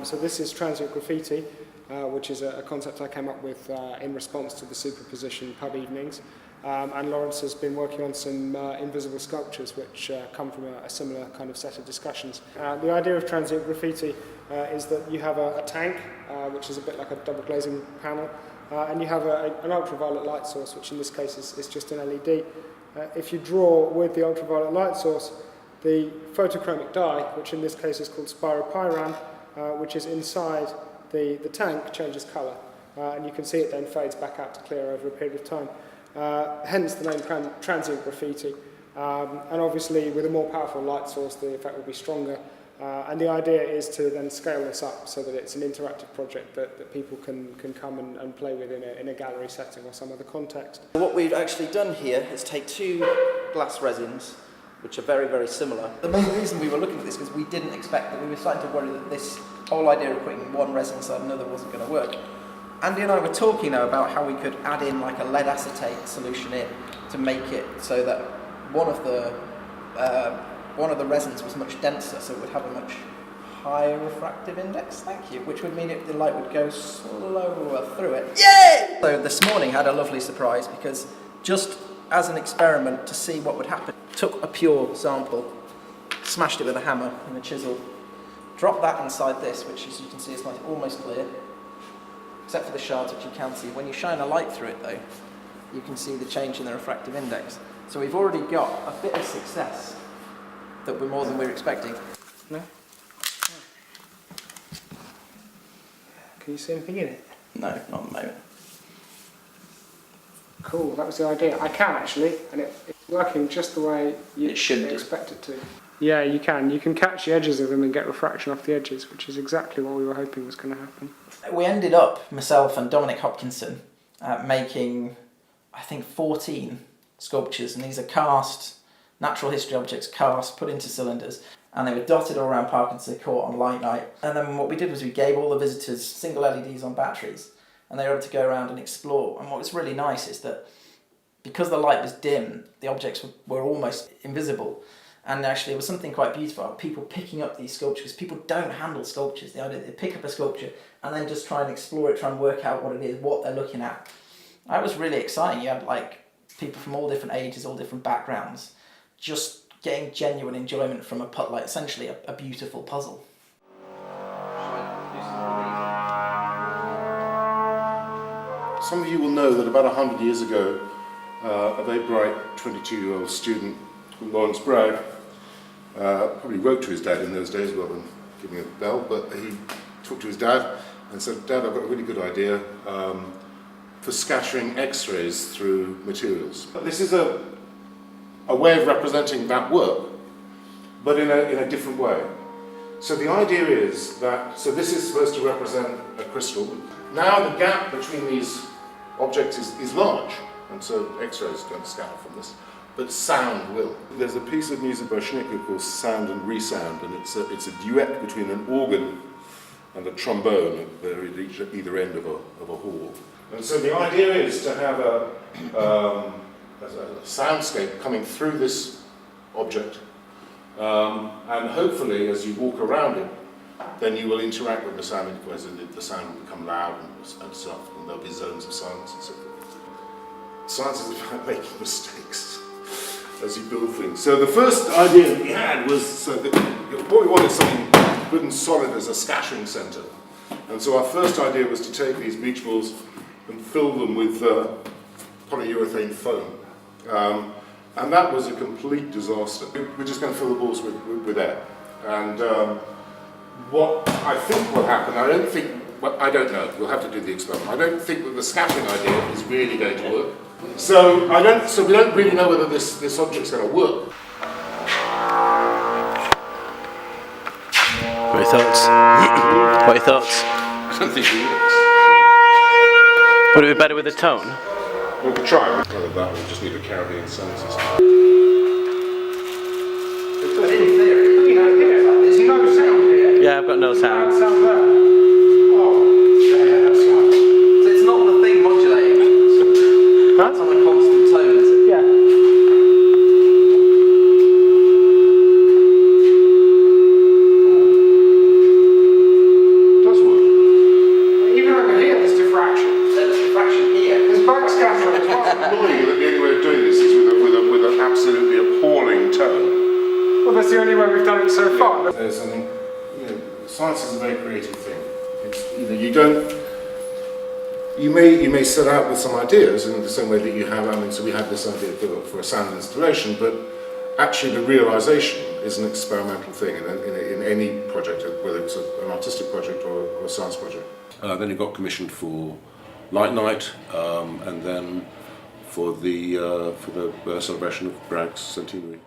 So this is transient graffiti, which is a concept I came up with in response to the Superposition pub evenings. And Lawrence has been working on some invisible sculptures which come from a similar kind of set of discussions. The idea of transient graffiti is that you have a tank, which is a bit like a double glazing panel, and you have an ultraviolet light source, which in this case is just an LED. If you draw with the ultraviolet light source, the photochromic dye, which in this case is called spiropyran, which is inside the tank, changes colour. And you can see it then fades back out to clear over a period of time. Hence the name transient graffiti. And obviously with a more powerful light source the effect will be stronger. And the idea is to then scale this up so that it's an interactive project that people can come and play with in a gallery setting or some other context. What we've actually done here is take two glass resins, which are very, very similar. The main reason we were looking at this is because we didn't expect that. We were starting to worry that this whole idea of putting one resin inside another wasn't going to work. Andy and I were talking now about how we could add in like a lead acetate solution in to make it so that one of the resins was much denser, so it would have a much higher refractive index, thank you, which would mean the light would go slower through it. Yay! So this morning had a lovely surprise because just as an experiment to see what would happen, took a pure sample, smashed it with a hammer and a chisel, dropped that inside this, which as you can see is like almost clear, except for the shards which you can see. When you shine a light through it though, you can see the change in the refractive index. So we've already got a bit of success that we're more than we were expecting. No? Can you see anything in it? No, not at the moment. Cool, that was the idea. I can actually, and it's working just the way you expect it to. Yeah, you can. You can catch the edges of them and get refraction off the edges, which is exactly what we were hoping was going to happen. We ended up, myself and Dominic Hopkinson, making, I think, 14 sculptures, and these are cast, natural history objects cast, put into cylinders, and they were dotted all around Parkinson Court on light night. And then what we did was we gave all the visitors single LEDs on batteries, and they were able to go around and explore. And what was really nice is that because the light was dim, the objects were almost invisible. And actually it was something quite beautiful, people picking up these sculptures. People don't handle sculptures. They pick up a sculpture and then just try and explore it, try and work out what it is, what they're looking at. That was really exciting. You had like people from all different ages, all different backgrounds, just getting genuine enjoyment from essentially a beautiful puzzle. Some of you will know that about 100 years ago, a very bright 22-year-old student called Lawrence Bragg probably wrote to his dad in those days rather than giving a bell, but he talked to his dad and said, "Dad, I've got a really good idea for scattering X-rays through materials." This is a way of representing that work, but in a different way. So the idea is that, so this is supposed to represent a crystal. Now the gap between these objects is large, and so X-rays don't scatter from this, but sound will. There's a piece of music by Schnittke called Sound and Resound, and it's a duet between an organ and a trombone at either end of a hall. And so the idea is to have a soundscape coming through this object, and hopefully as you walk around it, then you will interact with the sound in ways that the sound will become loud and stuff, and there'll be zones of silence and so forth. Science is about making mistakes as you build things. So the first idea that we had was that what we wanted something good and solid as a scattering centre. And so our first idea was to take these beach balls and fill them with polyurethane foam. And that was a complete disaster. We're just going to fill the balls with air. And what I think will happen, I don't know, we'll have to do the experiment. I don't think that the scattering idea is really going to work. So we don't really know whether this object's going to work. What are your thoughts? What are your thoughts? I don't think it works. Would it be better with a tone? We could try. Rather than that, we just need a Caribbean sound system. But in theory, there's no sound here. Yeah, I've got no sound. Sound there. So it's not the thing modulating. Huh? It's on a constant tone, is it? Yeah. way we've done it so far. There's science is a very creative thing. It's, you don't. You may set out with some ideas in the same way that you have. I mean, so we had this idea for a sound installation, but actually the realisation is an experimental thing in any project, whether it's an artistic project or a science project. Then it got commissioned for Light Night, and then for the celebration of Bragg's centenary.